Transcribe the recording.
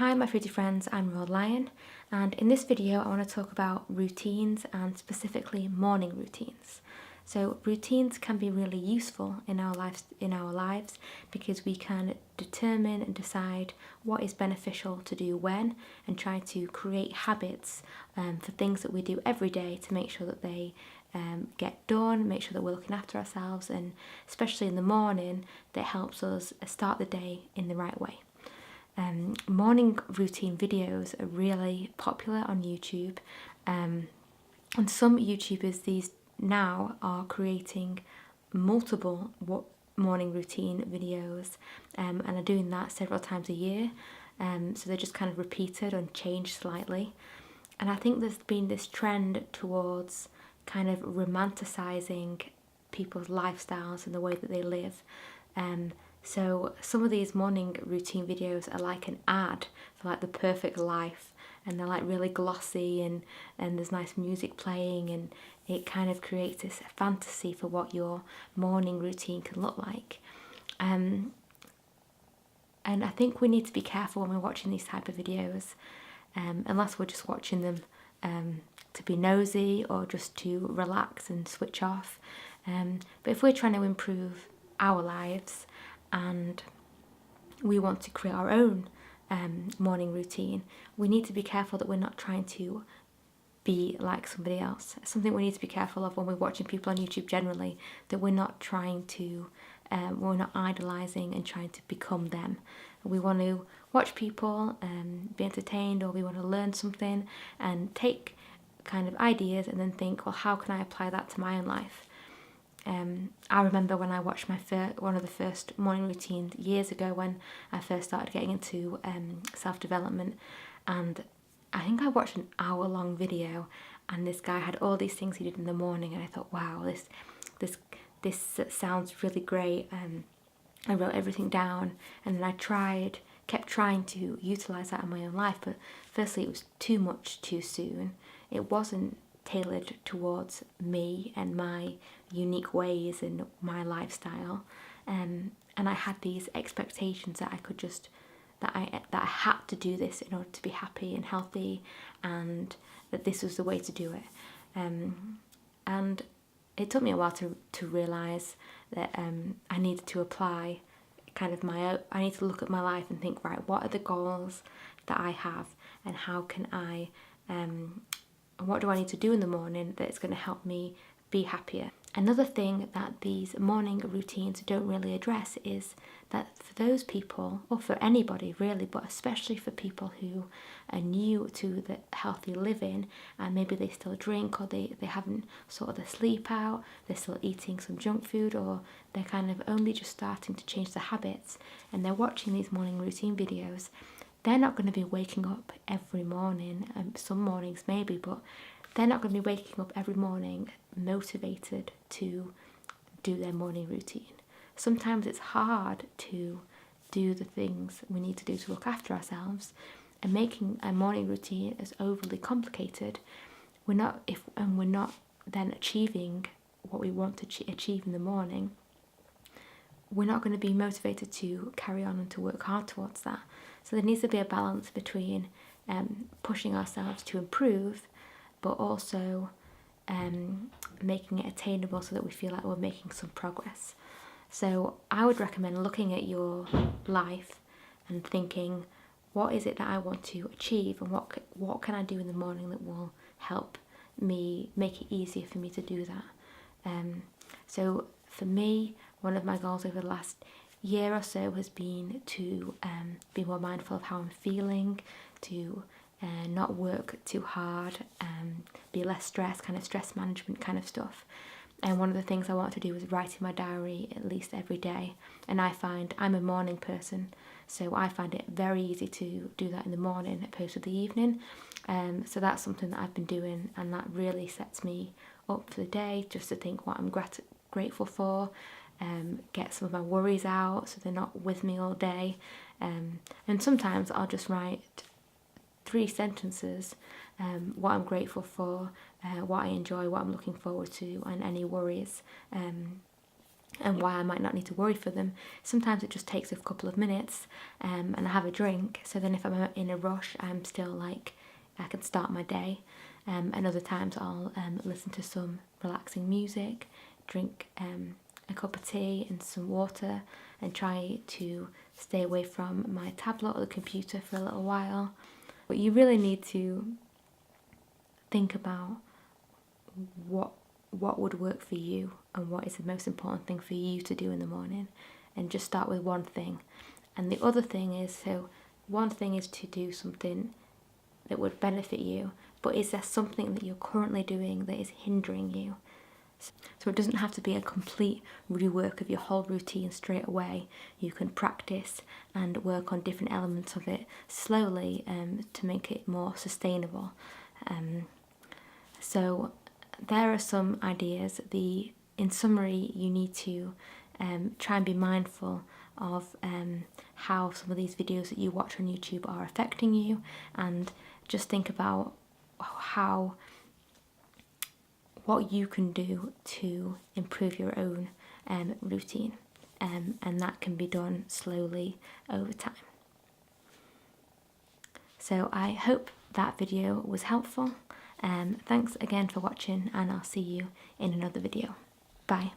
Hi my foodie friends, I'm Raw Lion, and in this video I want to talk about routines and specifically morning routines. So routines can be really useful in our lives because we can determine and decide what is beneficial to do when, and try to create habits for things that we do every day to make sure that they get done, make sure that we're looking after ourselves, and especially in the morning that helps us start the day in the right way. Morning routine videos are really popular on YouTube, and some YouTubers these now are creating multiple morning routine videos and are doing that several times a year, so they're just kind of repeated and changed slightly. And I think there's been this trend towards kind of romanticizing people's lifestyles and the way that they live. So some of these morning routine videos are like an ad for like the perfect life, and they're like really glossy, and there's nice music playing, and it kind of creates this fantasy for what your morning routine can look like. And I think we need to be careful when we're watching these type of videos, unless we're just watching them to be nosy or just to relax and switch off. But if we're trying to improve our lives and we want to create our own morning routine, we need to be careful that we're not trying to be like somebody else. Something we need to be careful of when we're watching people on YouTube generally, that we're not trying to, we're not idolising and trying to become them. We want to watch people be entertained, or we want to learn something and take kind of ideas and then think, well, how can I apply that to my own life? I remember when I watched one of the first morning routines years ago, when I first started getting into self-development, and I think I watched an hour-long video, and this guy had all these things he did in the morning, and I thought, wow, this sounds really great. I wrote everything down, and then I kept trying to utilise that in my own life, but firstly it was too much too soon. It wasn't tailored towards me and my unique ways and my lifestyle, and I had these expectations that I had to do this in order to be happy and healthy, and that this was the way to do it. And it took me a while to realise that I needed to apply kind of I need to look at my life and think, right, what are the goals that I have, and how can I what do I need to do in the morning that's going to help me be happier? Another thing that these morning routines don't really address is that for those people, or for anybody really, but especially for people who are new to the healthy living, and maybe they still drink, or they haven't sorted their sleep out, they're still eating some junk food, or they're kind of only just starting to change their habits, and they're watching these morning routine videos, they're not going to be waking up every morning, some mornings maybe, but they're not going to be waking up every morning motivated to do their morning routine. Sometimes it's hard to do the things we need to do to look after ourselves, and making a morning routine is overly complicated. We're not then achieving what we want to achieve in the morning, we're not going to be motivated to carry on and to work hard towards that. So there needs to be a balance between pushing ourselves to improve, but also making it attainable so that we feel like we're making some progress. So I would recommend looking at your life and thinking, what is it that I want to achieve, and what can I do in the morning that will help me, make it easier for me to do that. So for me, one of my goals over the last year or so has been to be more mindful of how I'm feeling, to not work too hard, be less stressed, kind of stress management kind of stuff. And one of the things I want to do is write in my diary at least every day. And I find I'm a morning person, so I find it very easy to do that in the morning opposed to the evening. So that's something that I've been doing, and that really sets me up for the day, just to think what I'm grateful for, get some of my worries out so they're not with me all day. And sometimes I'll just write 3 sentences, what I'm grateful for, what I enjoy, what I'm looking forward to, and any worries. and why I might not need to worry for them. Sometimes it just takes a couple of minutes and I have a drink, so then if I'm in a rush I'm still like, I can start my day. And other times I'll listen to some relaxing music, drink a cup of tea and some water, and try to stay away from my tablet or the computer for a little while. But you really need to think about what would work for you and what is the most important thing for you to do in the morning, and just start with one thing. And the other thing is, so one thing is to do something that would benefit you, but is there something that you're currently doing that is hindering you? So it doesn't have to be a complete rework of your whole routine straight away. You can practice and work on different elements of it slowly to make it more sustainable. So there are some ideas. In summary, you need to try and be mindful of how some of these videos that you watch on YouTube are affecting you, and just think about what you can do to improve your own routine, and that can be done slowly over time. So I hope that video was helpful. Thanks again for watching, and I'll see you in another video. Bye.